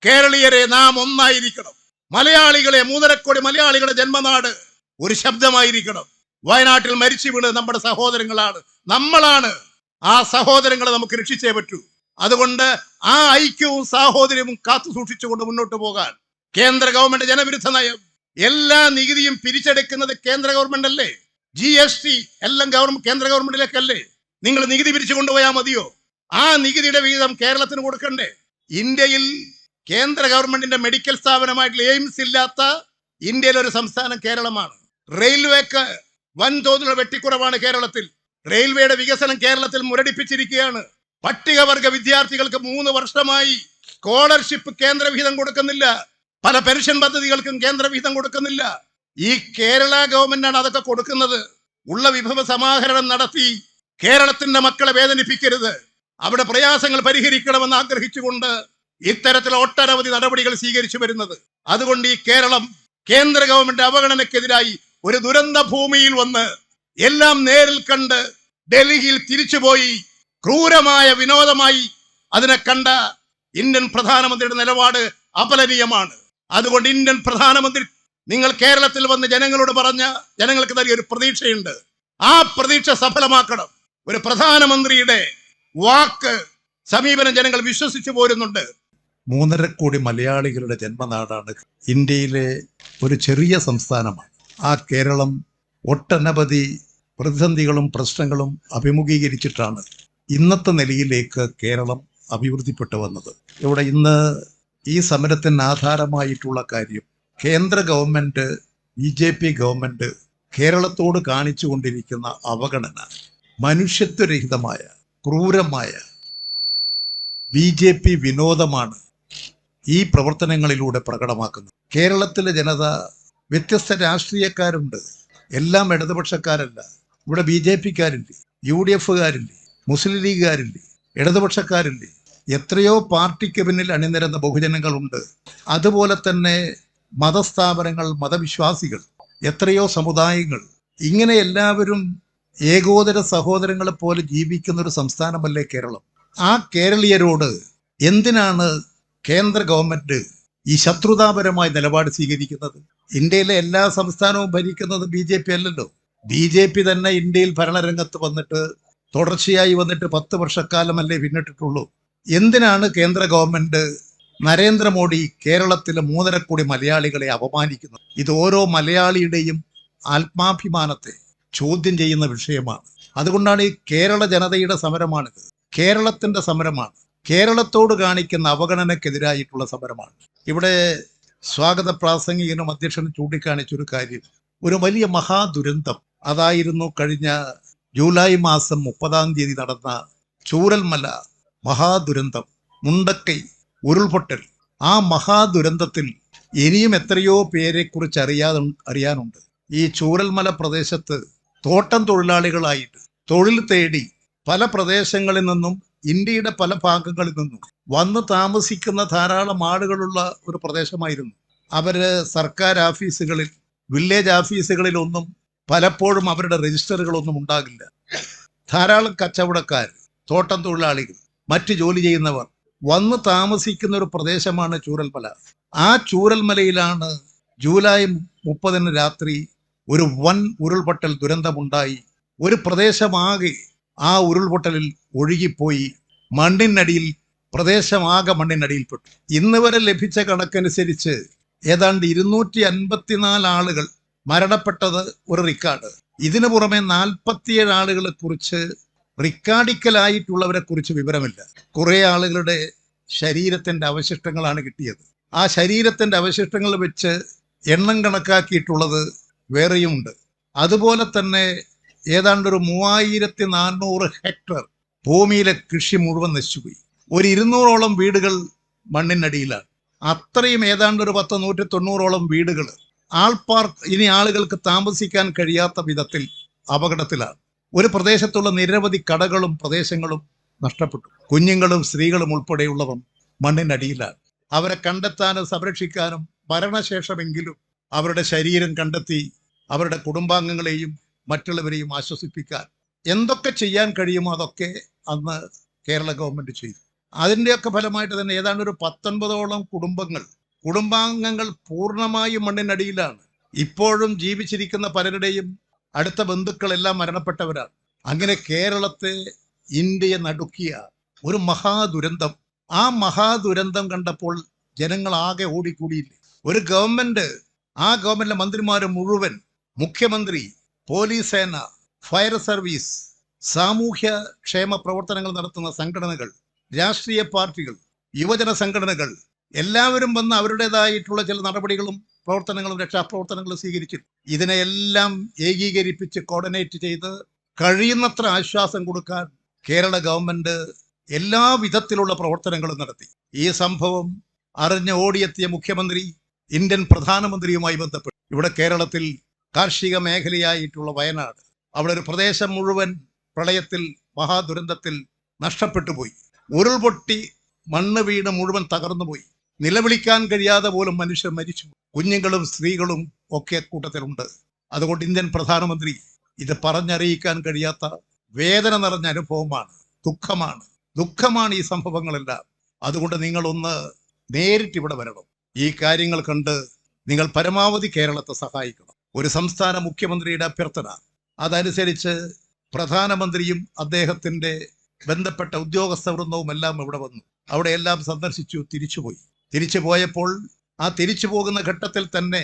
കേരളീയരെ നാം ഒന്നായിരിക്കണം. മലയാളികളെ, 3.5 കോടി മലയാളികളുടെ ജന്മനാട് ഒരു ശബ്ദമായിരിക്കണം. വയനാട്ടിൽ മരിച്ചു വീണ് നമ്മുടെ സഹോദരങ്ങളാണ്, നമ്മളാണ്. ആ സഹോദരങ്ങളെ നമുക്ക് രക്ഷിച്ചേ പറ്റൂ. അതുകൊണ്ട് ആ ഐക്യവും സാഹോദര്യവും കാത്തു സൂക്ഷിച്ചുകൊണ്ട് മുന്നോട്ട് പോകാൻ കേന്ദ്ര ഗവൺമെന്റ് ജനവിരുദ്ധ നയം, എല്ലാ നികുതിയും പിരിച്ചെടുക്കുന്നത് കേന്ദ്ര ഗവൺമെന്റ് അല്ലേ? GST എല്ലാം കേന്ദ്ര ഗവൺമെന്റിലേക്കല്ലേ? നിങ്ങൾ നികുതി പിരിച്ചു കൊണ്ടുപോയാൽ മതിയോ? ആ നികുതിയുടെ വിഹിതം കേരളത്തിന് കൊടുക്കണ്ടേ? ഇന്ത്യയിൽ കേന്ദ്ര ഗവൺമെന്റിന്റെ മെഡിക്കൽ സ്ഥാപനമായിട്ടുള്ള എയിംസ് ഇല്ലാത്ത ഇന്ത്യയിലെ ഒരു സംസ്ഥാനം കേരളമാണ്. റെയിൽവേക്ക് വൻതോതിലുള്ള വെട്ടിക്കുറവാണ് കേരളത്തിൽ. റെയിൽവേയുടെ വികസനം കേരളത്തിൽ മുരടിപ്പിച്ചിരിക്കുകയാണ്. പട്ടികവർഗ വിദ്യാർത്ഥികൾക്ക് 3 വർഷമായി സ്കോളർഷിപ്പ് കേന്ദ്ര വിഹിതം കൊടുക്കുന്നില്ല. പല പെൻഷൻ പദ്ധതികൾക്കും കേന്ദ്ര വിഹിതം കൊടുക്കുന്നില്ല. ഈ കേരള ഗവൺമെന്റാണ് അതൊക്കെ കൊടുക്കുന്നത്. ഉള്ള വിഭവ സമാഹരണം നടത്തി കേരളത്തിന്റെ മക്കളെ വേദനിപ്പിക്കരുത്, അവിടെ പ്രയാസങ്ങൾ പരിഹരിക്കണമെന്ന് ആഗ്രഹിച്ചുകൊണ്ട് ഇത്തരത്തിൽ ഒട്ടനവധി നടപടികൾ സ്വീകരിച്ചു വരുന്നത്. അതുകൊണ്ട് ഈ കേരളം കേന്ദ്ര ഗവൺമെന്റ് അവഗണനക്കെതിരായി ഒരു ദുരന്ത ഭൂമിയിൽ വന്ന് എല്ലാം നേരിൽ കണ്ട് ഡൽഹിയിൽ തിരിച്ചുപോയി ക്രൂരമായ വിനോദമായി അതിനെ കണ്ട ഇന്ത്യൻ പ്രധാനമന്ത്രിയുടെ നിലപാട് അപലനീയമാണ്. അതുകൊണ്ട് ഇന്ത്യൻ പ്രധാനമന്ത്രി നിങ്ങൾ കേരളത്തിൽ വന്ന് ജനങ്ങളോട് പറഞ്ഞ ജനങ്ങൾക്ക് നൽകിയ ഒരു പ്രതീക്ഷയുണ്ട്. ആ പ്രതീക്ഷ സഫലമാക്കണം. ഒരു പ്രധാനമന്ത്രിയുടെ വാക്ക് സമീപനം ജനങ്ങൾ വിശ്വസിച്ചു പോരുന്നുണ്ട്. 3.5 കോടി മലയാളികളുടെ ജന്മനാടാണ് ഇന്ത്യയിലെ ഒരു ചെറിയ സംസ്ഥാനമാണ്. ആ കേരളം ഒട്ടനവധി പ്രതിസന്ധികളും പ്രശ്നങ്ങളും അഭിമുഖീകരിച്ചിട്ടാണ് ഇന്നത്തെ നിലയിലേക്ക് കേരളം അഭിവൃദ്ധിപ്പെട്ടു വന്നത്. ഇവിടെ ഇന്ന് ഈ സമരത്തിന് ആധാരമായിട്ടുള്ള കാര്യം കേന്ദ്ര ഗവൺമെന്റ്, BJP ഗവൺമെന്റ് കേരളത്തോട് കാണിച്ചു കൊണ്ടിരിക്കുന്ന അവഗണന, മനുഷ്യത്വരഹിതമായ ക്രൂരമായ BJP വിനോദമാണ് ഈ പ്രവർത്തനങ്ങളിലൂടെ പ്രകടമാക്കുന്നത്. കേരളത്തിലെ ജനത വ്യത്യസ്ത രാഷ്ട്രീയക്കാരുണ്ട്, എല്ലാം ഇടതുപക്ഷക്കാരല്ല. ഇവിടെ BJPക്കാരില്ലേ, UDFകാരില്ലേ, മുസ്ലിം ലീഗുകാരില്ലേ, ഇടതുപക്ഷക്കാരില്ലേ, എത്രയോ പാർട്ടിക്ക് പിന്നിൽ അണിനിരന്ന ബഹുജനങ്ങളുണ്ട്. അതുപോലെ തന്നെ മതസ്ഥാപനങ്ങൾ, മതവിശ്വാസികൾ, എത്രയോ സമുദായങ്ങൾ, ഇങ്ങനെ എല്ലാവരും ഏകോദര സഹോദരങ്ങളെ പോലെ ജീവിക്കുന്ന ഒരു സംസ്ഥാനമല്ലേ കേരളം. ആ കേരളീയരോട് എന്തിനാണ് കേന്ദ്ര ഗവൺമെന്റ് ഈ ശത്രുതാപരമായ നിലപാട് സ്വീകരിക്കുന്നത്? ഇന്ത്യയിലെ എല്ലാ സംസ്ഥാനവും ഭരിക്കുന്നത് BJP അല്ലല്ലോ. BJP തന്നെ ഇന്ത്യയിൽ ഭരണരംഗത്ത് വന്നിട്ട് തുടർച്ചയായി വന്നിട്ട് 10 വർഷക്കാലമല്ലേ പിന്നിട്ടിട്ടുള്ളൂ. എന്തിനാണ് കേന്ദ്ര ഗവൺമെന്റ്, നരേന്ദ്രമോദി കേരളത്തിലെ 3.5 കോടി മലയാളികളെ അപമാനിക്കുന്നത്? ഇത് ഓരോ മലയാളിയുടെയും ആത്മാഭിമാനത്തെ ചോദ്യം ചെയ്യുന്ന വിഷയമാണ്. അതുകൊണ്ടാണ് ഈ കേരള ജനതയുടെ സമരമാണിത്, കേരളത്തിന്റെ സമരമാണ്, കേരളത്തോട് കാണിക്കുന്ന അവഗണനക്കെതിരായിട്ടുള്ള സമരമാണ്. ഇവിടെ സ്വാഗത പ്രാസംഗികനും അധ്യക്ഷനും ചൂണ്ടിക്കാണിച്ചൊരു കാര്യം, ഒരു വലിയ മഹാദുരന്തം അതായിരുന്നു കഴിഞ്ഞ ജൂലൈ മാസം 30-ാം തീയതി നടന്ന ചൂരൽമല മഹാദുരന്തം, മുണ്ടക്കൈ ഉരുൾപൊട്ടൽ. ആ മഹാദുരന്തത്തിൽ ഇനിയും എത്രയോ പേരെക്കുറിച്ച് അറിയാനുണ്ട്. ഈ ചൂരൽമല പ്രദേശത്ത് തോട്ടം തൊഴിലാളികളായിട്ട് തൊഴിൽ തേടി പല പ്രദേശങ്ങളിൽ നിന്നും, ഇന്ത്യയുടെ പല ഭാഗങ്ങളിൽ നിന്നും വന്ന് താമസിക്കുന്ന ധാരാളം ആളുകളുള്ള ഒരു പ്രദേശമായിരുന്നു. അവര് സർക്കാർ ഓഫീസുകളിൽ, വില്ലേജ് ഓഫീസുകളിലൊന്നും പലപ്പോഴും അവരുടെ രജിസ്റ്ററുകളൊന്നും ഉണ്ടാകില്ല. ധാരാളം കച്ചവടക്കാർ, തോട്ടം തൊഴിലാളികൾ, മറ്റ് ജോലി ചെയ്യുന്നവർ വന്ന് താമസിക്കുന്ന ഒരു പ്രദേശമാണ് ചൂരൽമല. ആ ചൂരൽമലയിലാണ് ജൂലൈ 30-ന് രാത്രി ഒരു വൻ ഉരുൾപൊട്ടൽ ദുരന്തമുണ്ടായി. ഒരു പ്രദേശമാകെ ആ ഉരുൾപൊട്ടലിൽ ഒഴുകിപ്പോയി മണ്ണിനടിയിൽ, പ്രദേശമാകെ മണ്ണിനടിയിൽപ്പെട്ടു. ഇന്ന് വരെ ലഭിച്ച കണക്കനുസരിച്ച് ഏതാണ്ട് 254 ആളുകൾ മരണപ്പെട്ടത് ഒരു റിക്കാർഡ്. ഇതിനു പുറമെ 47 ആളുകളെ കുറിച്ച്, റിക്കാർഡിക്കലായിട്ടുള്ളവരെ കുറിച്ച് വിവരമില്ല. കുറെ ആളുകളുടെ ശരീരത്തിന്റെ അവശിഷ്ടങ്ങളാണ് കിട്ടിയത്. ആ ശരീരത്തിന്റെ അവശിഷ്ടങ്ങൾ വെച്ച് എണ്ണം കണക്കാക്കിയിട്ടുള്ളത് വേറെയുമുണ്ട്. അതുപോലെ തന്നെ ഏതാണ്ട് ഒരു 3400 ഹെക്ടർ ഭൂമിയിലെ കൃഷി മുഴുവൻ നശിച്ചുപോയി. ഒരു 200ഓളം വീടുകൾ മണ്ണിനടിയിലാണ്. അത്രയും ഏതാണ്ട് ഒരു 190ഓളം വീടുകൾ ഇനി ആളുകൾക്ക് താമസിക്കാൻ കഴിയാത്ത വിധത്തിൽ അപകടത്തിലാണ്. ഒരു പ്രദേശത്തുള്ള നിരവധി കടകളും പ്രദേശങ്ങളും നഷ്ടപ്പെട്ടു. കുഞ്ഞുങ്ങളും സ്ത്രീകളും ഉൾപ്പെടെയുള്ളവർ മണ്ണിനടിയിലാണ്. അവരെ കണ്ടെത്താനും സംരക്ഷിക്കാനും മരണശേഷമെങ്കിലും അവരുടെ ശരീരം കണ്ടെത്തി അവരുടെ കുടുംബാംഗങ്ങളെയും മറ്റുള്ളവരെയും ആശ്വസിപ്പിക്കാൻ എന്തൊക്കെ ചെയ്യാൻ കഴിയുമോ അതൊക്കെ അന്ന് കേരള ഗവൺമെന്റ് ചെയ്തു. അതിൻ്റെയൊക്കെ ഫലമായിട്ട് തന്നെ ഏതാണ്ട് ഒരു 19ഓളം കുടുംബാംഗങ്ങൾ പൂർണ്ണമായും മണ്ണിനടിയിലാണ്. ഇപ്പോഴും ജീവിച്ചിരിക്കുന്ന പലരുടെയും അടുത്ത ബന്ധുക്കളെല്ലാം മരണപ്പെട്ടവരാണ്. അങ്ങനെ കേരളത്തെ, ഇന്ത്യയെ നടുക്കിയ ഒരു മഹാദുരന്തം. ആ മഹാദുരന്തം കണ്ടപ്പോൾ ജനങ്ങൾ ആകെ ഓടിക്കൂടിയില്ലേ. ഒരു ഗവൺമെന്റ്, ആ ഗവൺമെന്റിലെ മന്ത്രിമാർ മുഴുവൻ, മുഖ്യമന്ത്രി, പോലീസ് സേന, ഫയർ സർവീസ്, സാമൂഹ്യ ക്ഷേമ പ്രവർത്തനങ്ങൾ നടത്തുന്ന സംഘടനകൾ, രാഷ്ട്രീയ പാർട്ടികൾ, യുവജന സംഘടനകൾ എല്ലാവരും വന്ന് അവരുടേതായിട്ടുള്ള ചില നടപടികളും പ്രവർത്തനങ്ങളും രക്ഷാപ്രവർത്തനങ്ങളും സ്വീകരിച്ചു. ഇതിനെല്ലാം ഏകീകരിപ്പിച്ച് കോർഡിനേറ്റ് ചെയ്ത് കഴിയുന്നത്ര ആശ്വാസം കൊടുക്കാൻ കേരള ഗവൺമെന്റ് എല്ലാ വിധത്തിലുള്ള പ്രവർത്തനങ്ങളും നടത്തി. ഈ സംഭവം അറിഞ്ഞ് ഓടിയെത്തിയ മുഖ്യമന്ത്രി ഇന്ത്യൻ പ്രധാനമന്ത്രിയുമായി ബന്ധപ്പെട്ടു. ഇവിടെ കേരളത്തിൽ കാർഷിക മേഖലയായിട്ടുള്ള വയനാട്, അവിടെ ഒരു പ്രദേശം മുഴുവൻ പ്രളയത്തിൽ, മഹാദുരന്തത്തിൽ നഷ്ടപ്പെട്ടു പോയി. ഉരുൾപൊട്ടി മണ്ണ് വീണ് മുഴുവൻ തകർന്നുപോയി. നിലവിളിക്കാൻ കഴിയാതെ പോലും മനുഷ്യർ മരിച്ചു. കുഞ്ഞുങ്ങളും സ്ത്രീകളും ഒക്കെ കൂട്ടത്തിലുണ്ട്. അതുകൊണ്ട് ഇന്ത്യൻ പ്രധാനമന്ത്രി ഇത് പറഞ്ഞറിയിക്കാൻ കഴിയാത്ത വേദന നിറഞ്ഞ അനുഭവമാണ്, ദുഃഖമാണ് ഈ സംഭവങ്ങളെല്ലാം. അതുകൊണ്ട് നിങ്ങളൊന്ന് നേരിട്ട് ഇവിടെ വരണം. ഈ കാര്യങ്ങൾ കണ്ട് നിങ്ങൾ പരമാവധി കേരളത്തെ സഹായിക്കണം. ഒരു സംസ്ഥാന മുഖ്യമന്ത്രിയുടെ അഭ്യർത്ഥന, അതനുസരിച്ച് പ്രധാനമന്ത്രിയും അദ്ദേഹത്തിന്റെ ബന്ധപ്പെട്ട ഉദ്യോഗസ്ഥ വൃന്ദവും എല്ലാം ഇവിടെ വന്നു. അവിടെ എല്ലാം സന്ദർശിച്ചു, തിരിച്ചു പോയപ്പോൾ ആ തിരിച്ചു പോകുന്ന ഘട്ടത്തിൽ തന്നെ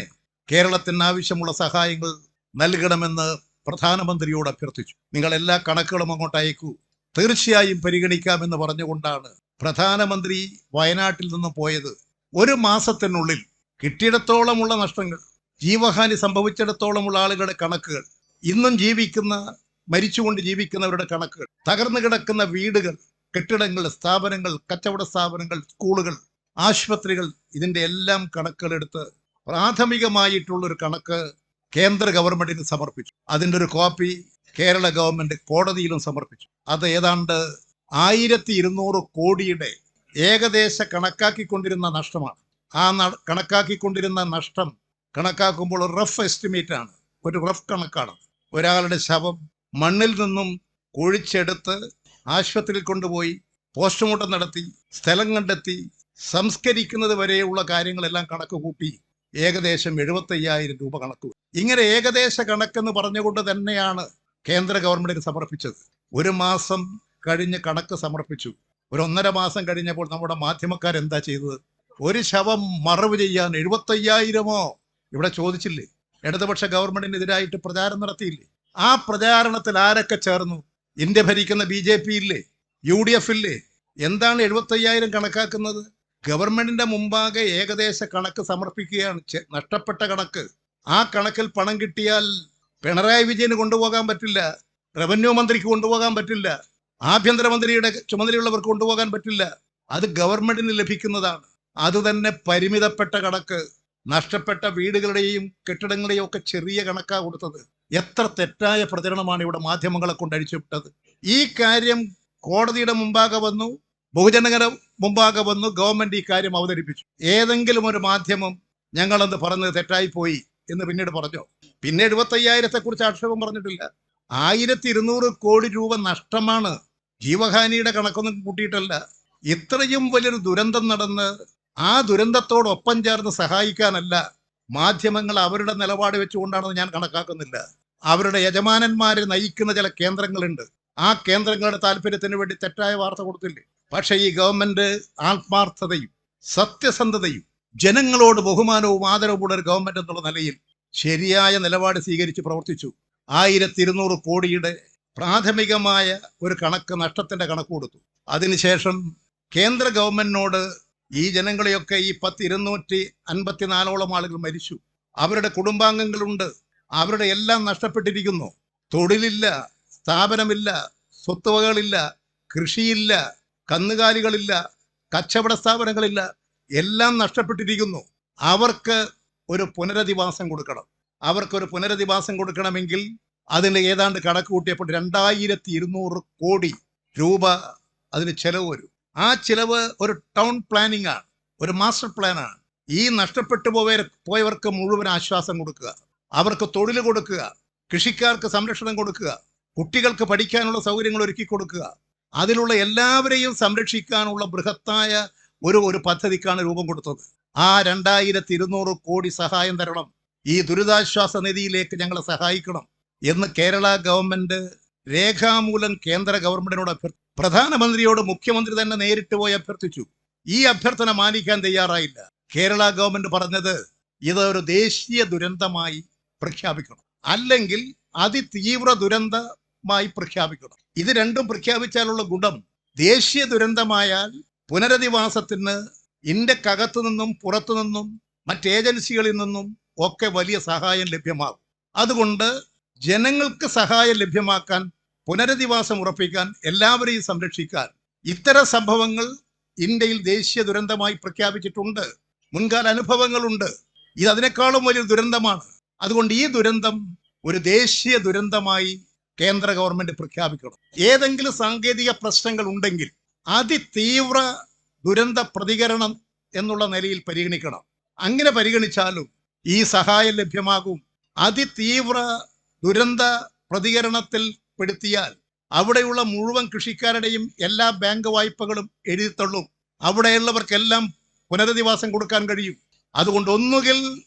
കേരളത്തിന് ആവശ്യമുള്ള സഹായങ്ങൾ നൽകണമെന്ന് പ്രധാനമന്ത്രിയോട് അഭ്യർത്ഥിച്ചു. നിങ്ങൾ എല്ലാ കണക്കുകളും അങ്ങോട്ട് അയക്കൂ, തീർച്ചയായും പരിഗണിക്കാമെന്ന് പറഞ്ഞുകൊണ്ടാണ് പ്രധാനമന്ത്രി വയനാട്ടിൽ നിന്ന് പോയത്. ഒരു മാസത്തിനുള്ളിൽ കിട്ടിയിടത്തോളമുള്ള നഷ്ടങ്ങൾ, ജീവഹാനി സംഭവിച്ചിടത്തോളമുള്ള ആളുകളുടെ കണക്കുകൾ, ഇന്നും മരിച്ചുകൊണ്ട് ജീവിക്കുന്നവരുടെ കണക്കുകൾ, തകർന്നു കിടക്കുന്ന വീടുകൾ, കെട്ടിടങ്ങൾ, സ്ഥാപനങ്ങൾ, കച്ചവട സ്ഥാപനങ്ങൾ, സ്കൂളുകൾ, ആശുപത്രികൾ, ഇതിന്റെ എല്ലാം കണക്കുകളെടുത്ത് പ്രാഥമികമായിട്ടുള്ളൊരു കണക്ക് കേന്ദ്ര ഗവൺമെന്റിന് സമർപ്പിച്ചു. അതിൻ്റെ ഒരു കോപ്പി കേരള ഗവൺമെന്റ് കോടതിയിലും സമർപ്പിച്ചു. അത് ഏതാണ്ട് 1200 കോടിയുടെ ഏകദേശ കണക്കാക്കിക്കൊണ്ടിരുന്ന നഷ്ടമാണ്. ആ കണക്കാക്കിക്കൊണ്ടിരുന്ന നഷ്ടം കണക്കാക്കുമ്പോൾ ഒരു റഫ് എസ്റ്റിമേറ്റ് ആണ്, ഒരു റഫ് കണക്കാണ്. ഒരാളുടെ ശവം മണ്ണിൽ നിന്നും കുഴിച്ചെടുത്ത് ആശുപത്രിയിൽ കൊണ്ടുപോയി പോസ്റ്റ്മോർട്ടം നടത്തി, സ്ഥലം കണ്ടെത്തി, സംസ്കരിക്കുന്നത് വരെയുള്ള കാര്യങ്ങളെല്ലാം കണക്ക് കൂട്ടി ഏകദേശം 75,000 രൂപ കണക്ക്. ഇങ്ങനെ ഏകദേശ കണക്കെന്ന് പറഞ്ഞുകൊണ്ട് തന്നെയാണ് കേന്ദ്ര ഗവൺമെന്റിന് സമർപ്പിച്ചത്. ഒരു മാസം കഴിഞ്ഞ് കണക്ക് സമർപ്പിച്ചു. ഒരു 1.5 മാസം കഴിഞ്ഞപ്പോൾ നമ്മുടെ മാധ്യമക്കാരെന്താ ചെയ്തത്? ഒരു ശവം മറവ് ചെയ്യാൻ 75,000 ഇവിടെ ചോദിച്ചില്ലേ? ഇടതുപക്ഷ ഗവൺമെന്റിനെതിരായിട്ട് പ്രചാരം നടത്തിയില്ലേ? ആ പ്രചാരണത്തിൽ ആരൊക്കെ ചേർന്നു? ഇന്ത്യ ഭരിക്കുന്ന BJP ഇല്ലേ? UDF ഇല്ലേ? എന്താണ് 75,000 കണക്കാക്കുന്നത്? ഗവൺമെന്റിന്റെ മുമ്പാകെ ഏകദേശ കണക്ക് സമർപ്പിക്കുകയാണ്, നഷ്ടപ്പെട്ട കണക്ക്. ആ കണക്കിൽ പണം കിട്ടിയാൽ പിണറായി വിജയന് കൊണ്ടുപോകാൻ പറ്റില്ല, റവന്യൂ മന്ത്രിക്ക് കൊണ്ടുപോകാൻ പറ്റില്ല, ആഭ്യന്തരമന്ത്രിയുടെ ചുമതലയുള്ളവർക്ക് കൊണ്ടുപോകാൻ പറ്റില്ല. അത് ഗവൺമെന്റിന് ലഭിക്കുന്നതാണ്. അത് തന്നെ പരിമിതപ്പെട്ട കണക്ക്. നഷ്ടപ്പെട്ട വീടുകളുടെയും കെട്ടിടങ്ങളുടെയും ഒക്കെ ചെറിയ കണക്കാ കൊടുത്തത്. എത്ര തെറ്റായ പ്രചരണമാണ് ഇവിടെ മാധ്യമങ്ങളെ കൊണ്ട് അഴിച്ചുവിട്ടത്. ഈ കാര്യം കോടതിയുടെ മുമ്പാകെ വന്നു, ബഹുജനങ്ങളുടെ മുമ്പാകെ വന്നു, ഗവൺമെന്റ് ഈ കാര്യം അവതരിപ്പിച്ചു. ഏതെങ്കിലും ഒരു മാധ്യമം ഞങ്ങളെന്ന് പറഞ്ഞത് തെറ്റായിപ്പോയി എന്ന് പിന്നീട് പറഞ്ഞോ? പിന്നെ 75,000 കുറിച്ച് ആക്ഷേപം പറഞ്ഞിട്ടില്ല. 1200 കോടി രൂപ നഷ്ടമാണ്. ജീവഹാനിയുടെ കണക്കൊന്നും കൂട്ടിയിട്ടല്ല. ഇത്രയും വലിയൊരു ദുരന്തം നടന്ന് ആ ദുരന്തത്തോടൊപ്പം ചേർന്ന് സഹായിക്കാനല്ല മാധ്യമങ്ങൾ അവരുടെ നിലപാട് വെച്ചുകൊണ്ടാണെന്ന് ഞാൻ കണക്കാക്കുന്നില്ല. അവരുടെ യജമാനന്മാരെ നയിക്കുന്ന ചില കേന്ദ്രങ്ങളുണ്ട്. ആ കേന്ദ്രങ്ങളുടെ താല്പര്യത്തിന് വേണ്ടി തെറ്റായ വാർത്ത കൊടുത്തില്ലേ? പക്ഷെ ഈ ഗവൺമെന്റ് ആത്മാർത്ഥതയും സത്യസന്ധതയും ജനങ്ങളോട് ബഹുമാനവും ആദരവുമുള്ള ഒരു ഗവൺമെന്റ് എന്നുള്ള നിലയിൽ ശരിയായ നിലപാട് സ്വീകരിച്ച് പ്രവർത്തിച്ചു. 1200 കോടിയുടെ പ്രാഥമികമായ ഒരു കണക്ക്, നഷ്ടത്തിന്റെ കണക്ക് കൊടുത്തു. അതിനുശേഷം കേന്ദ്ര ഗവൺമെന്റിനോട് ഈ ജനങ്ങളെയൊക്കെ, ഈ 254 ആളുകൾ മരിച്ചു, അവരുടെ കുടുംബാംഗങ്ങളുണ്ട്, അവരുടെ എല്ലാം നഷ്ടപ്പെട്ടിരിക്കുന്നു. തൊഴിലില്ല, സ്ഥാപനമില്ല, സ്വത്തുവകകളില്ല, കൃഷിയില്ല, കന്നുകാലികളില്ല, കച്ചവട സ്ഥാപനങ്ങളില്ല, എല്ലാം നഷ്ടപ്പെട്ടിരിക്കുന്നു. അവർക്ക് ഒരു പുനരധിവാസം കൊടുക്കണം. അവർക്കൊരു പുനരധിവാസം കൊടുക്കണമെങ്കിൽ അതിന് ഏതാണ്ട് കണക്ക് കൂട്ടിയപ്പോൾ 2200 കോടി രൂപ അതിന് ചെലവ് വരും. ആ ചിലവ് ഒരു ടൗൺ പ്ലാനിംഗ് ആണ്, ഒരു മാസ്റ്റർ പ്ലാനാണ്. ഈ നഷ്ടപ്പെട്ടു പോയവർക്ക് മുഴുവൻ ആശ്വാസം കൊടുക്കുക, അവർക്ക് തൊഴിൽ കൊടുക്കുക, കൃഷിക്കാർക്ക് സംരക്ഷണം കൊടുക്കുക, കുട്ടികൾക്ക് പഠിക്കാനുള്ള സൗകര്യങ്ങൾ ഒരുക്കി കൊടുക്കുക, അതിലുള്ള എല്ലാവരെയും സംരക്ഷിക്കാനുള്ള ബൃഹത്തായ ഒരു പദ്ധതിക്കാണ് രൂപം കൊടുത്തത്. ആ 2200 കോടി സഹായം തരണം, ഈ ദുരിതാശ്വാസ നിധിയിലേക്ക് ഞങ്ങളെ സഹായിക്കണം എന്ന് കേരള ഗവൺമെന്റ് രേഖാമൂലം കേന്ദ്ര ഗവൺമെന്റിനോട് പ്രധാനമന്ത്രിയോട് മുഖ്യമന്ത്രി തന്നെ നേരിട്ട് പോയി അഭ്യർത്ഥിച്ചു. ഈ അഭ്യർത്ഥന മാനിക്കാൻ തയ്യാറായില്ല. കേരള ഗവൺമെന്റ് പറഞ്ഞത് ഇതൊരു ദേശീയ ദുരന്തമായി പ്രഖ്യാപിക്കണം, അല്ലെങ്കിൽ അതിതീവ്ര ദുരന്തമായി പ്രഖ്യാപിക്കണം. ഇത് രണ്ടും പ്രഖ്യാപിച്ചാലുള്ള ഗുണം, ദേശീയ ദുരന്തമായാൽ പുനരധിവാസത്തിന് ഇന്ത്യക്കകത്തു നിന്നും പുറത്തു നിന്നും മറ്റേജൻസികളിൽ നിന്നും ഒക്കെ വലിയ സഹായം ലഭ്യമാകും. അതുകൊണ്ട് ജനങ്ങൾക്ക് സഹായം ലഭ്യമാക്കാൻ, പുനരധിവാസം ഉറപ്പിക്കാൻ, എല്ലാവരെയും സംരക്ഷിക്കാൻ ഇത്തരം സംഭവങ്ങൾ ഇന്ത്യയിൽ ദേശീയ ദുരന്തമായി പ്രഖ്യാപിച്ചിട്ടുണ്ട്. മുൻകാല അനുഭവങ്ങളുണ്ട്. ഇത് അതിനേക്കാളും വലിയ ദുരന്തമാണ്. അതുകൊണ്ട് ഈ ദുരന്തം ഒരു ദേശീയ ദുരന്തമായി കേന്ദ്ര ഗവൺമെന്റ് പ്രഖ്യാപിക്കണം. ഏതെങ്കിലും സാങ്കേതിക പ്രശ്നങ്ങൾ ഉണ്ടെങ്കിൽ അതിതീവ്ര ദുരന്ത പ്രതികരണം എന്നുള്ള നിലയിൽ പരിഗണിക്കണം. അങ്ങനെ പരിഗണിച്ചാലും ഈ സഹായം ലഭ്യമാകും. അതിതീവ്ര ദുരന്ത പ്രതികരണത്തിൽ പെടുത്തിയാൽ അവിടെയുള്ള മുഴുവൻ കൃഷിക്കാരുടെയും എല്ലാ ബാങ്ക് വായ്പകളും എഴുതിത്തള്ളും. അവിടെയുള്ളവർക്കെല്ലാം പുനരധിവാസം കൊടുക്കാൻ കഴിയും. അതുകൊണ്ട് ഒന്നുകിൽ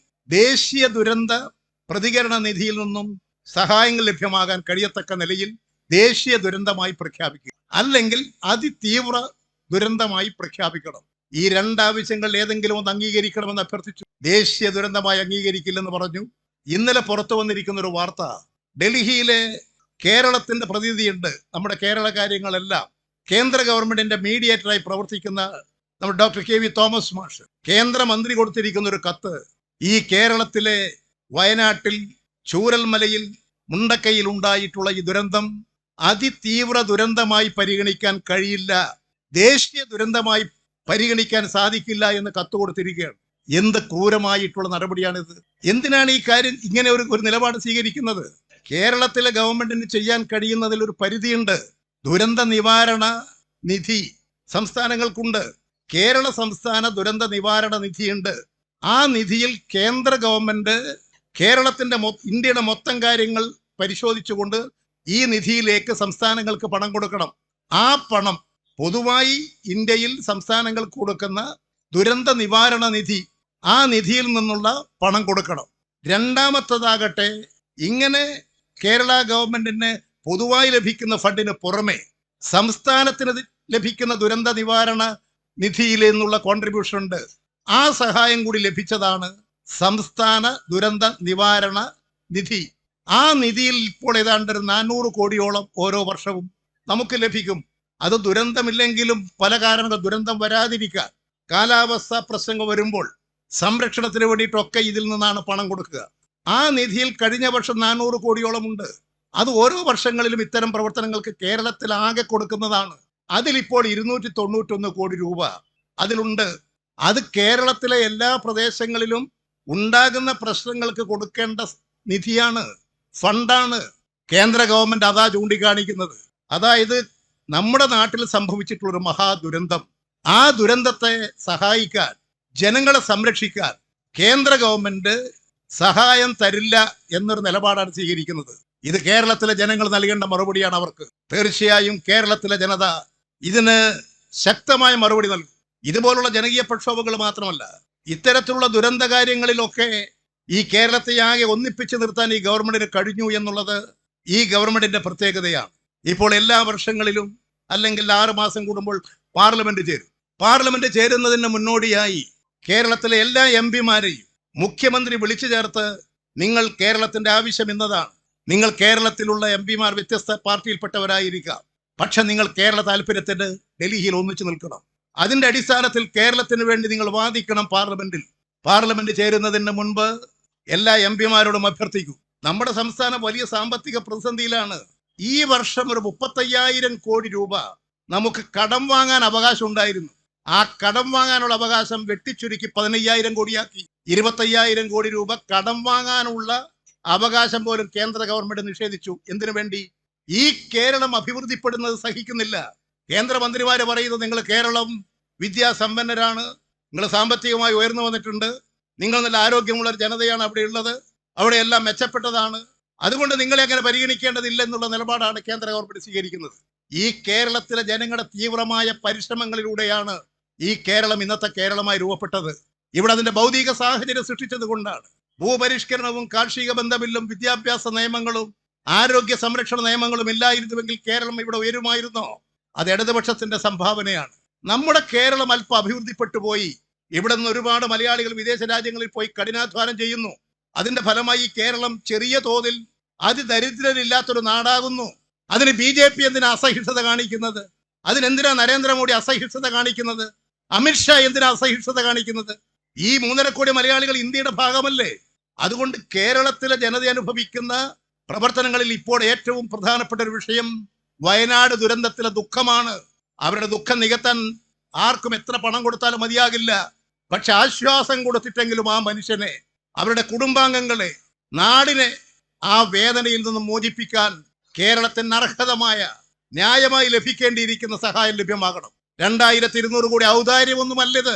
ദേശീയ ദുരന്ത പ്രതികരണ നിധിയിൽ നിന്നും സഹായങ്ങൾ ലഭ്യമാകാൻ കഴിയത്തക്ക നിലയിൽ ദേശീയ ദുരന്തമായി പ്രഖ്യാപിക്കുക, അല്ലെങ്കിൽ അതിതീവ്ര ദുരന്തമായി പ്രഖ്യാപിക്കണം. ഈ രണ്ടാവശ്യങ്ങൾ ഏതെങ്കിലും ഒന്ന് അംഗീകരിക്കണമെന്ന് അഭ്യർത്ഥിച്ചു. ദേശീയ ദുരന്തമായി അംഗീകരിക്കില്ലെന്ന് പറഞ്ഞു. ഇന്നലെ പുറത്തു വന്നിരിക്കുന്ന ഒരു വാർത്ത, ഡൽഹിയിലെ കേരളത്തിന്റെ പ്രതിനിധിയുണ്ട്. നമ്മുടെ കേരള കാര്യങ്ങളെല്ലാം കേന്ദ്ര ഗവൺമെന്റിന്റെ മീഡിയേറ്ററായി പ്രവർത്തിക്കുന്ന നമ്മുടെ ഡോക്ടർ കെ വി തോമസ് മാഷ് കേന്ദ്രമന്ത്രി കൊടുത്തിരിക്കുന്ന ഒരു കത്ത്, ഈ കേരളത്തിലെ വയനാട്ടിൽ ചൂരൽമലയിൽ മുണ്ടക്കയിൽ ഉണ്ടായിട്ടുള്ള ഈ ദുരന്തം അതിതീവ്ര ദുരന്തമായി പരിഗണിക്കാൻ കഴിയില്ല, ദേശീയ ദുരന്തമായി പരിഗണിക്കാൻ സാധിക്കില്ല എന്ന് കത്ത് കൊടുത്തിരിക്കുകയാണ്. എന്ത് ക്രൂരമായിട്ടുള്ള നടപടിയാണിത്! എന്തിനാണ് ഈ കാര്യം ഇങ്ങനെ ഒരു നിലപാട് സ്വീകരിക്കുന്നത്? കേരളത്തിലെ ഗവൺമെന്റിന് ചെയ്യാൻ കഴിയുന്നതിൽ ഒരു പരിധിയുണ്ട്. ദുരന്ത നിവാരണ നിധി സംസ്ഥാനങ്ങൾക്കുണ്ട്. കേരള സംസ്ഥാന ദുരന്ത നിവാരണ നിധിയുണ്ട്. ആ നിധിയിൽ കേന്ദ്ര ഗവൺമെന്റ് കേരളത്തിന്റെ ഇന്ത്യയുടെ മൊത്തം കാര്യങ്ങൾ പരിശോധിച്ചുകൊണ്ട് ഈ നിധിയിലേക്ക് സംസ്ഥാനങ്ങൾക്ക് പണം കൊടുക്കണം. ആ പണം പൊതുവായി ഇന്ത്യയിൽ സംസ്ഥാനങ്ങൾക്ക് കൊടുക്കുന്ന ദുരന്ത നിവാരണ നിധി, ആ നിധിയിൽ നിന്നുള്ള പണം കൊടുക്കണം. രണ്ടാമത്തതാകട്ടെ, ഇങ്ങനെ കേരള ഗവൺമെന്റിന് പൊതുവായി ലഭിക്കുന്ന ഫണ്ടിന് പുറമെ സംസ്ഥാനത്തിന് ലഭിക്കുന്ന ദുരന്ത നിവാരണ നിധിയിൽ നിന്നുള്ള കോൺട്രിബ്യൂഷൻ ഉണ്ട്. ആ സഹായം കൂടി ലഭിച്ചതാണ് സംസ്ഥാന ദുരന്ത നിവാരണ നിധി. ആ നിധിയിൽ ഇപ്പോൾ ഏതാണ്ട് 400 കോടിയോളം ഓരോ വർഷവും നമുക്ക് ലഭിക്കും. അത് ദുരന്തമില്ലെങ്കിലും പല കാരണങ്ങൾ, ദുരന്തം വരാതിരിക്കാൻ, കാലാവസ്ഥ പ്രശ്നങ്ങൾ വരുമ്പോൾ സംരക്ഷണത്തിന് വേണ്ടിയിട്ടൊക്കെ ഇതിൽ നിന്നാണ് പണം കൊടുക്കുക. ആ നിധിയിൽ കഴിഞ്ഞ വർഷം 400 കോടിയോളം ഉണ്ട്. അത് ഓരോ വർഷങ്ങളിലും ഇത്തരം പ്രവർത്തനങ്ങൾക്ക് കേരളത്തിൽ ആകെ കൊടുക്കുന്നതാണ്. അതിലിപ്പോൾ 291 കോടി രൂപ അതിലുണ്ട്. അത് കേരളത്തിലെ എല്ലാ പ്രദേശങ്ങളിലും ഉണ്ടാകുന്ന പ്രശ്നങ്ങൾക്ക് കൊടുക്കേണ്ട നിധിയാണ്, ഫണ്ടാണ്. കേന്ദ്ര ഗവൺമെന്റ് അതാ ചൂണ്ടിക്കാണിക്കുന്നത്. അതായത് നമ്മുടെ നാട്ടിൽ സംഭവിച്ചിട്ടുള്ളൊരു മഹാദുരന്തം, ആ ദുരന്തത്തെ സഹായിക്കാൻ, ജനങ്ങളെ സംരക്ഷിക്കാൻ കേന്ദ്ര ഗവൺമെന്റ് സഹായം തരില്ല എന്നൊരു നിലപാടാണ് സ്വീകരിക്കുന്നത്. ഇത് കേരളത്തിലെ ജനങ്ങൾ നൽകേണ്ട മറുപടിയാണ് അവർക്ക്. തീർച്ചയായും കേരളത്തിലെ ജനത ഇതിന് ശക്തമായ മറുപടി നൽകും. ഇതുപോലുള്ള ജനകീയ പ്രക്ഷോഭങ്ങൾ മാത്രമല്ല, ഇത്തരത്തിലുള്ള ദുരന്ത കാര്യങ്ങളിലൊക്കെ ഈ കേരളത്തെ ആകെ ഒന്നിപ്പിച്ചു നിർത്താൻ ഈ ഗവൺമെന്റിന് കഴിഞ്ഞു എന്നുള്ളത് ഈ ഗവൺമെന്റിന്റെ പ്രത്യേകതയാണ്. ഇപ്പോൾ എല്ലാ വർഷങ്ങളിലും അല്ലെങ്കിൽ 6 മാസം കൂടുമ്പോൾ പാർലമെന്റ് ചേരും. പാർലമെന്റ് ചേരുന്നതിന് മുന്നോടിയായി കേരളത്തിലെ എല്ലാ എംപിമാരെയും മുഖ്യമന്ത്രി വിളിച്ചു ചേർത്ത്, നിങ്ങൾ കേരളത്തിന്റെ ആവശ്യം ഇന്നതാണ്, നിങ്ങൾ കേരളത്തിലുള്ള എംപിമാർ വ്യത്യസ്ത പാർട്ടിയിൽപ്പെട്ടവരായിരിക്കാം, പക്ഷെ നിങ്ങൾ കേരള താല്പര്യത്തിന് ഡൽഹിയിൽ ഒന്നിച്ചു നിൽക്കണം. അതിന്റെ അടിസ്ഥാനത്തിൽ കേരളത്തിന് വേണ്ടി നിങ്ങൾ വാദിക്കണം പാർലമെന്റിൽ. പാർലമെന്റ് ചേരുന്നതിന് മുൻപ് എല്ലാ എംപിമാരോടും അഭ്യർത്ഥിക്കും. നമ്മുടെ സംസ്ഥാനം വലിയ സാമ്പത്തിക പ്രതിസന്ധിയിലാണ്. ഈ വർഷം ഒരു 35,000 കോടി രൂപ നമുക്ക് കടം വാങ്ങാൻ അവകാശം ഉണ്ടായിരുന്നു. ആ കടം വാങ്ങാനുള്ള അവകാശം വെട്ടിച്ചുരുക്കി 15,000 കോടിയാക്കി. 25,000 കോടി രൂപ കടം വാങ്ങാനുള്ള അവകാശം പോലും കേന്ദ്ര ഗവൺമെന്റ് നിഷേധിച്ചു. എന്തിനു വേണ്ടി? ഈ കേരളം അഭിവൃദ്ധിപ്പെടുന്നത് സഹിക്കുന്നില്ല. കേന്ദ്രമന്ത്രിമാര് പറയുന്നത്, നിങ്ങൾ കേരളം വിദ്യാസമ്പന്നരാണ്, നിങ്ങൾ സാമ്പത്തികമായി ഉയർന്നു വന്നിട്ടുണ്ട്, നിങ്ങൾ നല്ല ആരോഗ്യമുള്ള ഒരു ജനതയാണ് അവിടെ ഉള്ളത്, അവിടെ എല്ലാം മെച്ചപ്പെട്ടതാണ്, അതുകൊണ്ട് നിങ്ങളെ അങ്ങനെ പരിഗണിക്കേണ്ടതില്ല എന്നുള്ള നിലപാടാണ് കേന്ദ്ര ഗവൺമെന്റ് സ്വീകരിക്കുന്നത്. ഈ കേരളത്തിലെ ജനങ്ങളുടെ തീവ്രമായ പരിശ്രമങ്ങളിലൂടെയാണ് ഈ കേരളം ഇന്നത്തെ കേരളമായി രൂപപ്പെട്ടത്. ഇവിടെ അതിന്റെ ഭൗതിക സാഹചര്യം സൃഷ്ടിച്ചത് കൊണ്ടാണ്. ഭൂപരിഷ്കരണവും കാർഷിക ബന്ധമില്ലും വിദ്യാഭ്യാസ നിയമങ്ങളും ആരോഗ്യ സംരക്ഷണ നിയമങ്ങളും ഇല്ലായിരുന്നുവെങ്കിൽ കേരളം ഇവിടെ ഉയരുമായിരുന്നോ? അത് ഇടതുപക്ഷത്തിന്റെ സംഭാവനയാണ്. നമ്മുടെ കേരളം അല്പം അഭിവൃദ്ധിപ്പെട്ടു പോയി. ഇവിടെ നിന്ന് ഒരുപാട് മലയാളികൾ വിദേശ രാജ്യങ്ങളിൽ പോയി കഠിനാധ്വാനം ചെയ്യുന്നു. അതിന്റെ ഫലമായി കേരളം ചെറിയ തോതിൽ അതിദരിദ്രരില്ലാത്തൊരു നാടാകുന്നു. അതിന് BJP എന്തിനാ അസഹിഷ്ണുത കാണിക്കുന്നത്? അതിനെന്തിനാ നരേന്ദ്രമോദി അസഹിഷ്ണുത കാണിക്കുന്നത്? അമിത്ഷാ എന്തിനാ അസഹിഷ്ണുത കാണിക്കുന്നത്? ഈ 3.5 കോടി മലയാളികൾ ഇന്ത്യയുടെ ഭാഗമല്ലേ? അതുകൊണ്ട് കേരളത്തിലെ ജനത അനുഭവിക്കുന്ന പ്രവർത്തനങ്ങളിൽ ഇപ്പോൾ ഏറ്റവും പ്രധാനപ്പെട്ട ഒരു വിഷയം വയനാട് ദുരന്തത്തിലെ ദുഃഖമാണ്. അവരുടെ ദുഃഖം നികത്താൻ ആർക്കും എത്ര പണം കൊടുത്താലും മതിയാകില്ല. പക്ഷെ ആശ്വാസം കൊടുത്തിട്ടെങ്കിലും ആ മനുഷ്യനെ, അവരുടെ കുടുംബാംഗങ്ങളെ, നാടിനെ ആ വേദനയിൽ നിന്നും മോചിപ്പിക്കാൻ കേരളത്തിന് അർഹതമായ ന്യായമായി ലഭിക്കേണ്ടിയിരിക്കുന്ന സഹായം ലഭ്യമാകണം. 2200 കോടി ഔദാര്യമൊന്നുമല്ലത്.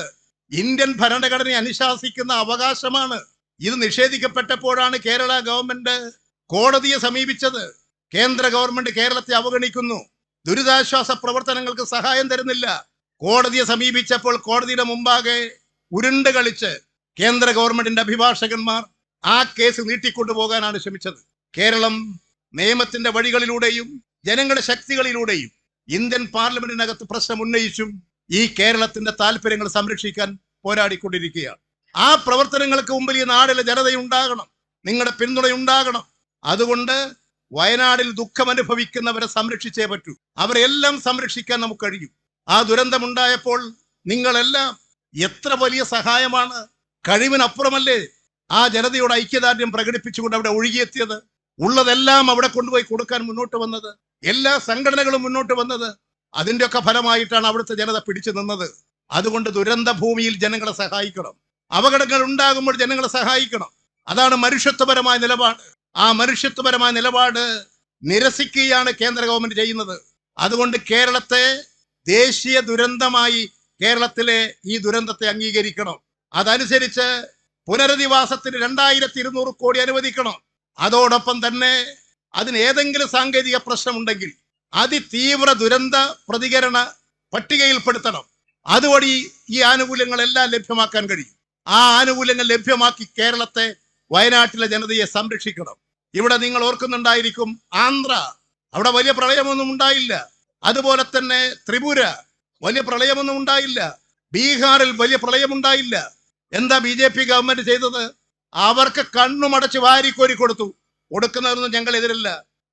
ഇന്ത്യൻ ഭരണഘടനയെ അനുശാസിക്കുന്ന അവകാശമാണ്. ഇത് നിഷേധിക്കപ്പെട്ടപ്പോഴാണ് കേരള ഗവൺമെന്റ് കോടതിയെ സമീപിച്ചത്. കേന്ദ്ര ഗവൺമെന്റ് കേരളത്തെ അവഗണിക്കുന്നു, ദുരിതാശ്വാസ പ്രവർത്തനങ്ങൾക്ക് സഹായം തരുന്നില്ല. കോടതിയെ സമീപിച്ചപ്പോൾ കോടതിയുടെ മുമ്പാകെ ഉരുണ്ട് കളിച്ച് കേന്ദ്ര ഗവൺമെന്റിന്റെ അഭിഭാഷകന്മാർ ആ കേസ് നീട്ടിക്കൊണ്ടുപോകാനാണ് ശ്രമിച്ചത്. കേരളം നിയമത്തിന്റെ വഴികളിലൂടെയും ജനങ്ങളുടെ ശക്തികളിലൂടെയും ഇന്ത്യൻ പാർലമെന്റിനകത്ത് പ്രശ്നം ഉന്നയിച്ചും ഈ കേരളത്തിന്റെ താല്പര്യങ്ങൾ സംരക്ഷിക്കാൻ പോരാടിക്കൊണ്ടിരിക്കുകയാണ്. ആ പ്രവർത്തനങ്ങൾക്ക് മുമ്പിൽ ഈ നാടിലെ ജനതയുണ്ടാകണം, നിങ്ങളുടെ പിന്തുണയുണ്ടാകണം. അതുകൊണ്ട് വയനാടിൽ ദുഃഖമനുഭവിക്കുന്നവരെ സംരക്ഷിച്ചേ പറ്റൂ. അവരെല്ലാം സംരക്ഷിക്കാൻ നമുക്ക് കഴിയും. ആ ദുരന്തമുണ്ടായപ്പോൾ നിങ്ങളെല്ലാം എത്ര വലിയ സഹായമാണ്, കഴിവിനപ്പുറമല്ലേ ആ ജനതയോട് ഐക്യദാർഢ്യം പ്രകടിപ്പിച്ചുകൊണ്ട് അവിടെ ഒഴുകിയെത്തിയത്. ഉള്ളതെല്ലാം അവിടെ കൊണ്ടുപോയി കൊടുക്കാൻ മുന്നോട്ട് വന്നത്, എല്ലാ സംഘടനകളും മുന്നോട്ട് വന്നത്. അതിൻ്റെയൊക്കെ ഫലമായിട്ടാണ് അവിടുത്തെ ജനത പിടിച്ചു നിന്നത്. അതുകൊണ്ട് ദുരന്ത ഭൂമിയിൽ ജനങ്ങളെ സഹായിക്കണം, അപകടങ്ങൾ ഉണ്ടാകുമ്പോൾ ജനങ്ങളെ സഹായിക്കണം. അതാണ് മനുഷ്യത്വപരമായ നിലപാട്. ആ മനുഷ്യത്വപരമായ നിലപാട് നിരസിക്കുകയാണ് കേന്ദ്ര ഗവൺമെന്റ് ചെയ്യുന്നത്. അതുകൊണ്ട് കേരളത്തെ ദേശീയ ദുരന്തമായി കേരളത്തിലെ ഈ ദുരന്തത്തെ അംഗീകരിക്കണം. അതനുസരിച്ച് പുനരധിവാസത്തിന് 2200 കോടി അനുവദിക്കണം. അതോടൊപ്പം തന്നെ അതിന് ഏതെങ്കിലും സാങ്കേതിക പ്രശ്നമുണ്ടെങ്കിൽ അതിതീവ്ര ദുരന്ത പ്രതികരണ പട്ടികയിൽപ്പെടുത്തണം. അതുവഴി ഈ ആനുകൂല്യങ്ങളെല്ലാം ലഭ്യമാക്കാൻ കഴിയും. ആ ആനുകൂല്യങ്ങൾ ലഭ്യമാക്കി കേരളത്തെ, വയനാട്ടിലെ ജനതയെ സംരക്ഷിക്കണം. ഇവിടെ നിങ്ങൾ ഓർക്കുന്നുണ്ടായിരിക്കും, ആന്ധ്ര, അവിടെ വലിയ പ്രളയമൊന്നും ഉണ്ടായില്ല. അതുപോലെ തന്നെ ത്രിപുര, വലിയ പ്രളയമൊന്നും ഉണ്ടായില്ല. ബീഹാറിൽ വലിയ പ്രളയമുണ്ടായില്ല. എന്താ BJP ഗവൺമെന്റ് ചെയ്തത്? അവർക്ക് കണ്ണുമടച്ച് വാരിക്കോരി കൊടുത്തു. കൊടുക്കുന്നതൊന്നും ഞങ്ങൾ എതിരല്ല,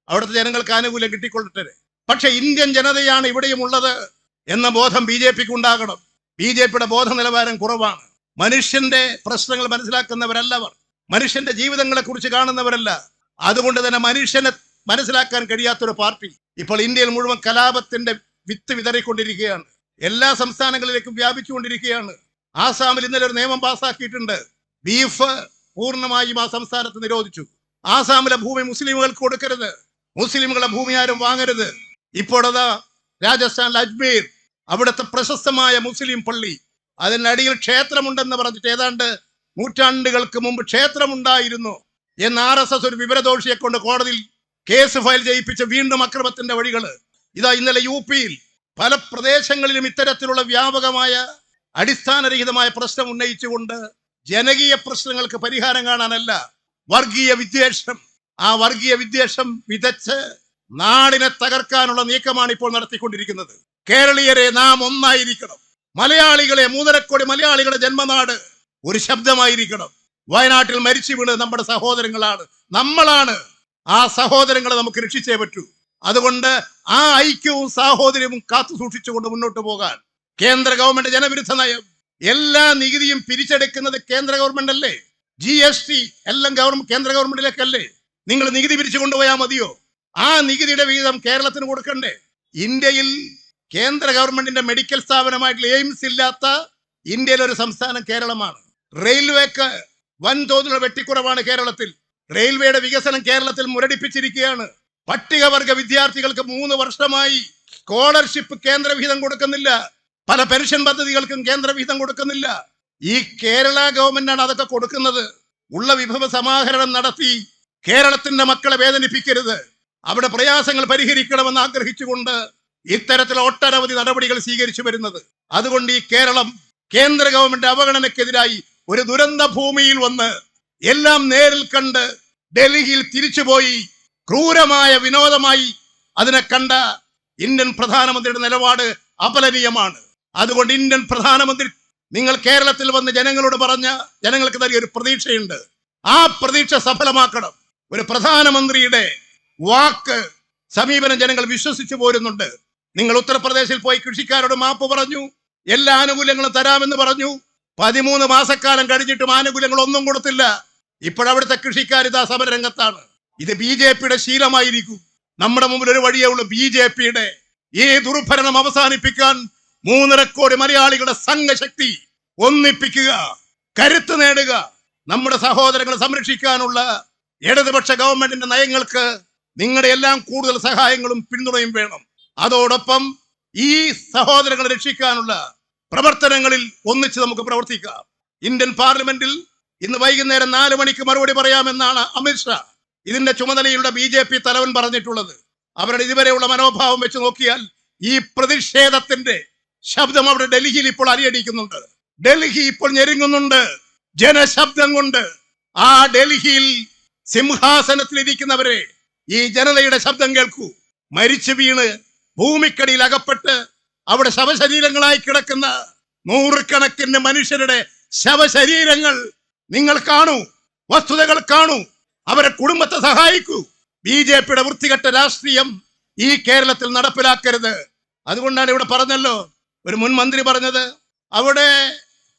അവിടുത്തെ ജനങ്ങൾക്ക് ആനുകൂല്യം കിട്ടിക്കൊള്ളട്ടെ. പക്ഷെ ഇന്ത്യൻ ജനതയാണ് ഇവിടെയും ഉള്ളത് എന്ന ബോധം BJPക്ക് ഉണ്ടാകണം. BJPയുടെ ബോധ നിലവാരം കുറവാണ്. മനുഷ്യന്റെ പ്രശ്നങ്ങൾ മനസ്സിലാക്കുന്നവരല്ല അവർ, മനുഷ്യന്റെ ജീവിതങ്ങളെ കുറിച്ച് കാണുന്നവരല്ല. അതുകൊണ്ട് തന്നെ മനുഷ്യനെ മനസ്സിലാക്കാൻ കഴിയാത്തൊരു പാർട്ടി ഇപ്പോൾ ഇന്ത്യയിൽ മുഴുവൻ കലാപത്തിന്റെ വിത്ത് വിതറിക്കൊണ്ടിരിക്കുകയാണ്. എല്ലാ സംസ്ഥാനങ്ങളിലേക്കും വ്യാപിച്ചുകൊണ്ടിരിക്കുകയാണ്. ആസാമിൽ ഇന്നലെ ഒരു നിയമം പാസ്സാക്കിയിട്ടുണ്ട്. ബീഫ് പൂർണ്ണമായും ആ സംസ്ഥാനത്ത് നിരോധിച്ചു. ആസാമിലെ ഭൂമി മുസ്ലിമുകൾക്ക് കൊടുക്കരുത്, മുസ്ലിമുകളുടെ ഭൂമി ആരും വാങ്ങരുത്. ഇപ്പോഴതാ രാജസ്ഥാനിലെ അജ്മീർ, അവിടുത്തെ പ്രശസ്തമായ മുസ്ലിം പള്ളി, അതിനടിയിൽ ക്ഷേത്രമുണ്ടെന്ന് പറഞ്ഞിട്ട് ഏതാണ്ട് നൂറ്റാണ്ടുകൾക്ക് മുമ്പ് ക്ഷേത്രമുണ്ടായിരുന്നു എന്ന് RSS ഒരു വിവരദോഷിയെ കൊണ്ട് കോടതിയിൽ കേസ് ഫയൽ ചെയ്യിപ്പിച്ച വീണ്ടും അക്രമത്തിന്റെ വഴികൾ. ഇതാ ഇന്നലെ UPയിൽ പല പ്രദേശങ്ങളിലും ഇത്തരത്തിലുള്ള വ്യാപകമായ അടിസ്ഥാനരഹിതമായ പ്രശ്നം ഉന്നയിച്ചുകൊണ്ട് ജനകീയ പ്രശ്നങ്ങൾക്ക് പരിഹാരം കാണാനല്ല, വർഗീയ വിദ്വേഷം, ആ വർഗീയ വിദ്വേഷം വിതച്ച് നാടിനെ തകർക്കാനുള്ള നീക്കമാണ് ഇപ്പോൾ നടത്തിക്കൊണ്ടിരിക്കുന്നത്. കേരളീയരെ നാം ഒന്നായിരിക്കണം. മലയാളികളെ, 3.5 കോടി മലയാളികളുടെ ജന്മനാട് ഒരു ശബ്ദമായിരിക്കണം. വയനാട്ടിൽ മരിച്ചു വീണ് നമ്മുടെ സഹോദരങ്ങളാണ്, നമ്മളാണ്. ആ സഹോദരങ്ങളെ നമുക്ക് രക്ഷിച്ചേ പറ്റൂ. അതുകൊണ്ട് ആ ഐക്യവും സാഹോദര്യവും കാത്തു സൂക്ഷിച്ചുകൊണ്ട് മുന്നോട്ട് പോകാൻ കേന്ദ്ര ഗവൺമെന്റ് ജനവിരുദ്ധ നയം, എല്ലാ നികുതിയും പിരിച്ചെടുക്കുന്നത് കേന്ദ്ര ഗവൺമെന്റ് അല്ലേ? GST എല്ലാം കേന്ദ്ര ഗവൺമെന്റിലേക്കല്ലേ? നിങ്ങൾ നികുതി പിരിച്ചു കൊണ്ടുപോയാൽ മതിയോ? ആ നികുതിയുടെ വിഹിതം കേരളത്തിന് കൊടുക്കണ്ടേ? ഇന്ത്യയിൽ കേന്ദ്ര ഗവൺമെന്റിന്റെ മെഡിക്കൽ സ്ഥാപനമായിട്ടുള്ള എയിംസ് ഇല്ലാത്ത ഇന്ത്യയിലെ ഒരു സംസ്ഥാനം കേരളമാണ്. റെയിൽവേക്ക് വൻതോതിലുള്ള വെട്ടിക്കുറവാണ് കേരളത്തിൽ. റെയിൽവേയുടെ വികസനം കേരളത്തിൽ മുരടിപ്പിച്ചിരിക്കുകയാണ്. പട്ടികവർഗ വിദ്യാർത്ഥികൾക്ക് 3 വർഷമായി സ്കോളർഷിപ്പ് കേന്ദ്ര വിഹിതം കൊടുക്കുന്നില്ല. പല പെൻഷൻ പദ്ധതികൾക്കും കേന്ദ്ര വിഹിതം കൊടുക്കുന്നില്ല. ഈ കേരള ഗവൺമെന്റാണ് അതൊക്കെ കൊടുക്കുന്നത്. ഉള്ള വിഭവ സമാഹരണം നടത്തി കേരളത്തിന്റെ മക്കളെ വേദനിപ്പിക്കരുത്, അവിടെ പ്രയാസങ്ങൾ പരിഹരിക്കണമെന്ന് ആഗ്രഹിച്ചുകൊണ്ട് ഇത്തരത്തിൽ ഒട്ടനവധി നടപടികൾ സ്വീകരിച്ചു വരുന്നത്. അതുകൊണ്ട് ഈ കേരളം കേന്ദ്ര ഗവൺമെന്റ് അവഗണനക്കെതിരായി ഒരു ദുരന്ത ഭൂമിയിൽ വന്ന് എല്ലാം നേരിൽ കണ്ട് ഡൽഹിയിൽ തിരിച്ചുപോയി ക്രൂരമായ വിനോദമായി അതിനെ കണ്ട ഇന്ത്യൻ പ്രധാനമന്ത്രിയുടെ നിലപാട് അപലനീയമാണ്. അതുകൊണ്ട് ഇന്ത്യൻ പ്രധാനമന്ത്രി നിങ്ങൾ കേരളത്തിൽ വന്ന് ജനങ്ങളോട് പറഞ്ഞ ജനങ്ങൾക്ക് നൽകിയ ഒരു പ്രതീക്ഷയുണ്ട്. ആ പ്രതീക്ഷ സഫലമാക്കണം. ഒരു പ്രധാനമന്ത്രിയുടെ വാക്ക് സമീപനം ജനങ്ങൾ വിശ്വസിച്ചു പോരുന്നുണ്ട്. നിങ്ങൾ ഉത്തർപ്രദേശിൽ പോയി കൃഷിക്കാരോട് മാപ്പ് പറഞ്ഞു, എല്ലാ ആനുകൂല്യങ്ങളും തരാമെന്ന് പറഞ്ഞു. 13 മാസക്കാലം കഴിഞ്ഞിട്ടും ആനുകൂല്യങ്ങൾ ഒന്നും കൊടുത്തില്ല. ഇപ്പോഴവിടുത്തെ കൃഷിക്കാർ ഇതാ സമരരംഗത്താണ്. ഇത് BJPയുടെ ശീലമായിരിക്കും. നമ്മുടെ മുമ്പിൽ ഒരു വഴിയേ ഉള്ളൂ. BJPയുടെ ഈ ദുർഭരണം അവസാനിപ്പിക്കാൻ 3.5 കോടി മലയാളികളുടെ സംഘശക്തി ഒന്നിപ്പിക്കുക, കരുത്ത് നേടുക. നമ്മുടെ സഹോദരങ്ങളെ സംരക്ഷിക്കാനുള്ള ഇടതുപക്ഷ ഗവൺമെന്റിന്റെ നയങ്ങൾക്ക് നിങ്ങളുടെ എല്ലാം കൂടുതൽ സഹായങ്ങളും പിന്തുണയും വേണം. അതോടൊപ്പം ഈ സഹോദരങ്ങളെ രക്ഷിക്കാനുള്ള പ്രവർത്തനങ്ങളിൽ ഒന്നിച്ച് നമുക്ക് പ്രവർത്തിക്കാം. ഇന്ത്യൻ പാർലമെന്റിൽ ഇന്ന് വൈകുന്നേരം 4 മണിക്ക് മറുപടി പറയാമെന്നാണ് അമിത്ഷാ, ഇതിന്റെ ചുമതലയുള്ള BJP തലവൻ പറഞ്ഞിട്ടുള്ളത്. അവരുടെ ഇതുവരെയുള്ള മനോഭാവം വെച്ച് നോക്കിയാൽ ഈ പ്രതിഷേധത്തിന്റെ ശബ്ദം അവിടെ ഡൽഹിയിൽ ഇപ്പോൾ അരിയടിക്കുന്നുണ്ട്. ഡൽഹി ഇപ്പോൾ ഞെരുങ്ങുന്നുണ്ട് ജനശബ്ദം കൊണ്ട്. ആ ഡൽഹിയിൽ സിംഹാസനത്തിലിരിക്കുന്നവരെ ഈ ജനതയുടെ ശബ്ദം കേൾക്കൂ. മരിച്ചു വീണ് ഭൂമിക്കടിയിൽ അകപ്പെട്ട് അവിടെ ശവശരീരങ്ങളായി കിടക്കുന്ന 100 കണക്കിന് മനുഷ്യരുടെ ശവശരീരങ്ങൾ നിങ്ങൾ കാണൂ, വസ്തുതകൾ കാണൂ, അവരെ കുടുംബത്തെ സഹായിക്കൂ. BJPയുടെ വൃത്തികെട്ട രാഷ്ട്രീയം ഈ കേരളത്തിൽ നടപ്പിലാക്കരുത്. അതുകൊണ്ടാണ് ഇവിടെ പറഞ്ഞല്ലോ, ഒരു മുൻ മന്ത്രി പറഞ്ഞത്, അവിടെ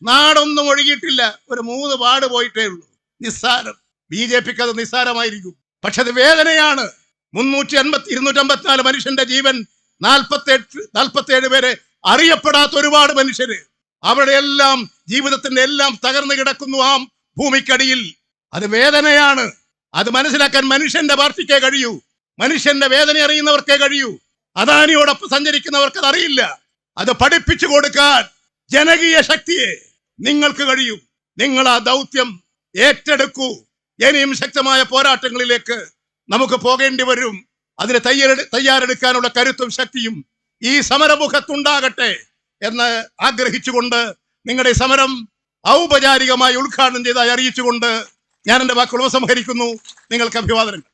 നാടൊന്നും ഒഴുകിയിട്ടില്ല, ഒരു 3 വാർഡ് പോയിട്ടേ ഉള്ളൂ. നിസ്സാരം. BJPക്ക് അത് നിസ്സാരമായിരിക്കും, പക്ഷെ അത് വേദനയാണ്. 254 മനുഷ്യന്റെ ജീവൻ, 47 പേരെ അറിയപ്പെടാത്ത ഒരുപാട് മനുഷ്യര്, അവരുടെ എല്ലാം ജീവിതത്തിന്റെ എല്ലാം തകർന്നു കിടക്കുന്നു ആ ഭൂമിക്കടിയിൽ. അത് വേദനയാണ്. അത് മനസ്സിലാക്കാൻ മനുഷ്യന്റെ പാർട്ടിക്കേ കഴിയൂ, മനുഷ്യന്റെ വേദന അറിയുന്നവർക്കേ കഴിയൂ. അദാനിയോടൊപ്പം സഞ്ചരിക്കുന്നവർക്ക് അത് അറിയില്ല. അത് പഠിപ്പിച്ചു കൊടുക്കാൻ ജനകീയ ശക്തിയെ നിങ്ങൾക്ക് കഴിയും. നിങ്ങൾ ആ ദൗത്യം ഏറ്റെടുക്കൂ. ഇനിയും ശക്തമായ പോരാട്ടങ്ങളിലേക്ക് നമുക്ക് പോകേണ്ടി വരും. അതിന് തയ്യാറെടുക്കാനുള്ള കരുത്തും ശക്തിയും ഈ സമരമുഖത്തുണ്ടാകട്ടെ എന്ന് ആഗ്രഹിച്ചുകൊണ്ട് നിങ്ങളുടെ സമരം ഔപചാരികമായി ഉദ്ഘാടനം ചെയ്തായി അറിയിച്ചുകൊണ്ട് ഞാൻ എന്റെ വാക്കുകൾ ഉപസംഹരിക്കുന്നു. നിങ്ങൾക്ക് അഭിവാദനങ്ങൾ.